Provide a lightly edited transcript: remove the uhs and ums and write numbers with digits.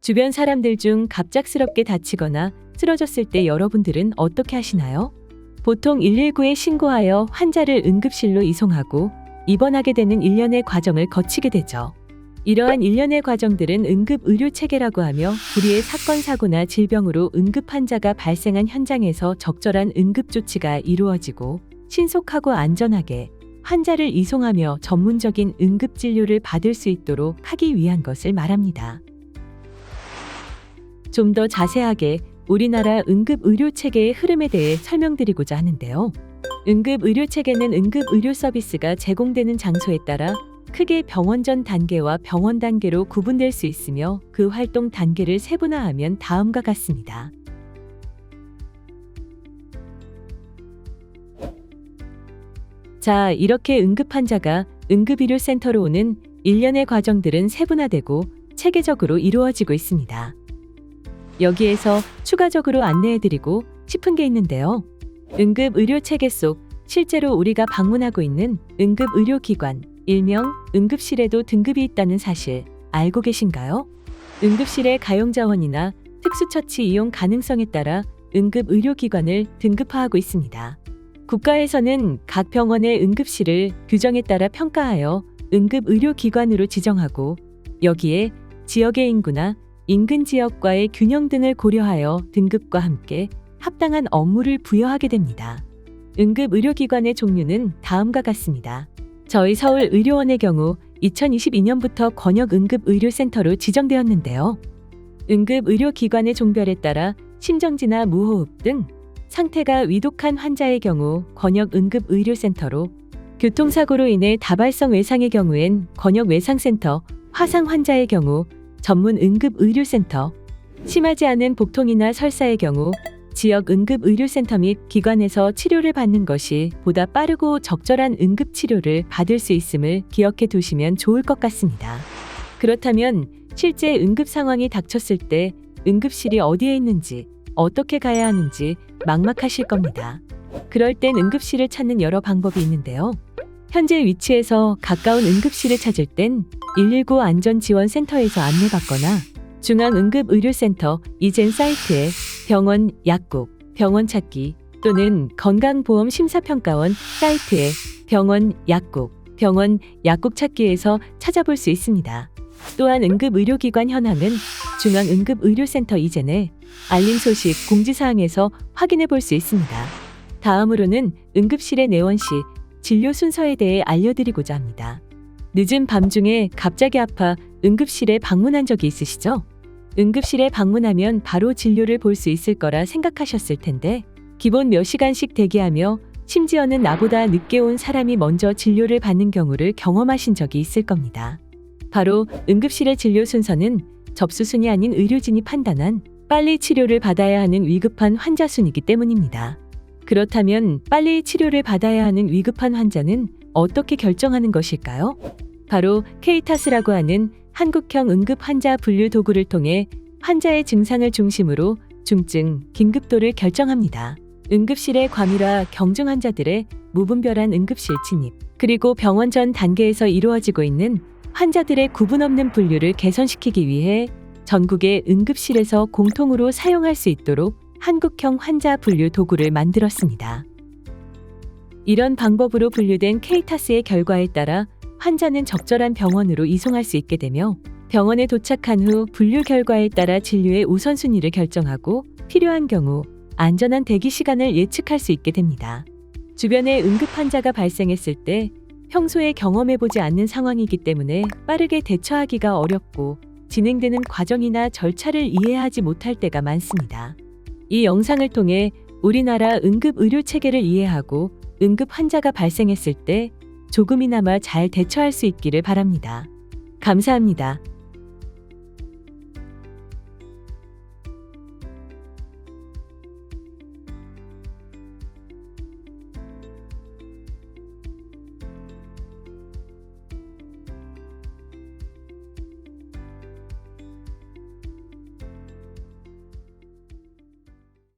주변 사람들 중 갑작스럽게 다치거나 쓰러졌을 때 여러분들은 어떻게 하시나요? 보통 119에 신고하여 환자를 응급실로 이송하고 입원하게 되는 일련의 과정을 거치게 되죠. 이러한 일련의 과정들은 응급의료체계라고 하며 불의의 사건, 사고나 질병으로 응급 환자가 발생한 현장에서 적절한 응급조치가 이루어지고 신속하고 안전하게 환자를 이송하며 전문적인 응급진료를 받을 수 있도록 하기 위한 것을 말합니다. 좀 더 자세하게 우리나라 응급의료체계의 흐름에 대해 설명드리고자 하는데요. 응급의료체계는 응급의료 서비스가 제공되는 장소에 따라 크게 병원 전 단계와 병원 단계로 구분될 수 있으며 그 활동 단계를 세분화하면 다음과 같습니다. 자, 이렇게 응급 환자가 응급의료센터로 오는 일련의 과정들은 세분화되고 체계적으로 이루어지고 있습니다. 여기에서 추가적으로 안내해드리고 싶은 게 있는데요. 응급의료체계 속 실제로 우리가 방문하고 있는 응급의료기관, 일명 응급실에도 등급이 있다는 사실 알고 계신가요? 응급실의 가용자원이나 특수처치 이용 가능성에 따라 응급의료기관을 등급화하고 있습니다. 국가에서는 각 병원의 응급실을 규정에 따라 평가하여 응급의료기관으로 지정하고 여기에 지역의 인구나 인근 지역과의 균형 등을 고려하여 등급과 함께 합당한 업무를 부여하게 됩니다. 응급의료기관의 종류는 다음과 같습니다. 저희 서울의료원의 경우 2022년부터 권역응급의료센터로 지정되었는데요. 응급의료기관의 종별에 따라 심정지나 무호흡 등 상태가 위독한 환자의 경우 권역응급의료센터로, 교통사고로 인해 다발성 외상의 경우엔 권역외상센터, 화상 환자의 경우 전문응급의료센터, 심하지 않은 복통이나 설사의 경우 지역응급의료센터 및 기관에서 치료를 받는 것이 보다 빠르고 적절한 응급치료를 받을 수 있음을 기억해 두시면 좋을 것 같습니다. 그렇다면 실제 응급 상황이 닥쳤을 때 응급실이 어디에 있는지, 어떻게 가야 하는지 막막하실 겁니다. 그럴 땐 응급실을 찾는 여러 방법이 있는데요. 현재 위치에서 가까운 응급실을 찾을 땐 119 안전지원센터에서 안내받거나 중앙응급의료센터 이젠 사이트에 병원 약국, 병원 찾기 또는 건강보험심사평가원 사이트에 병원 약국, 병원 약국 찾기에서 찾아볼 수 있습니다. 또한 응급의료기관 현황은 중앙응급의료센터 이젠에 알림 소식 공지사항에서 확인해 볼 수 있습니다. 다음으로는 응급실의 내원 시 진료 순서에 대해 알려드리고자 합니다. 늦은 밤중에 갑자기 아파 응급실에 방문한 적이 있으시죠? 응급실에 방문하면 바로 진료를 볼 수 있을 거라 생각하셨을 텐데 기본 몇 시간씩 대기하며 심지어는 나보다 늦게 온 사람이 먼저 진료를 받는 경우를 경험하신 적이 있을 겁니다. 바로 응급실의 진료 순서는 접수순이 아닌 의료진이 판단한 빨리 치료를 받아야 하는 위급한 환자 순이기 때문입니다. 그렇다면 빨리 치료를 받아야 하는 위급한 환자는 어떻게 결정하는 것일까요? 바로 케이타스라고 하는 한국형 응급환자 분류 도구를 통해 환자의 증상을 중심으로 중증, 긴급도를 결정합니다. 응급실의 과밀화 경중 환자들의 무분별한 응급실 진입, 그리고 병원 전 단계에서 이루어지고 있는 환자들의 구분 없는 분류를 개선시키기 위해 전국의 응급실에서 공통으로 사용할 수 있도록 한국형 환자 분류 도구를 만들었습니다. 이런 방법으로 분류된 케이타스의 결과에 따라 환자는 적절한 병원으로 이송할 수 있게 되며 병원에 도착한 후 분류 결과에 따라 진료의 우선순위를 결정하고 필요한 경우 안전한 대기 시간을 예측할 수 있게 됩니다. 주변에 응급 환자가 발생했을 때 평소에 경험해보지 않는 상황이기 때문에 빠르게 대처하기가 어렵고 진행되는 과정이나 절차를 이해하지 못할 때가 많습니다. 이 영상을 통해 우리나라 응급의료체계를 이해하고 응급 환자가 발생했을 때 조금이나마 잘 대처할 수 있기를 바랍니다. 감사합니다.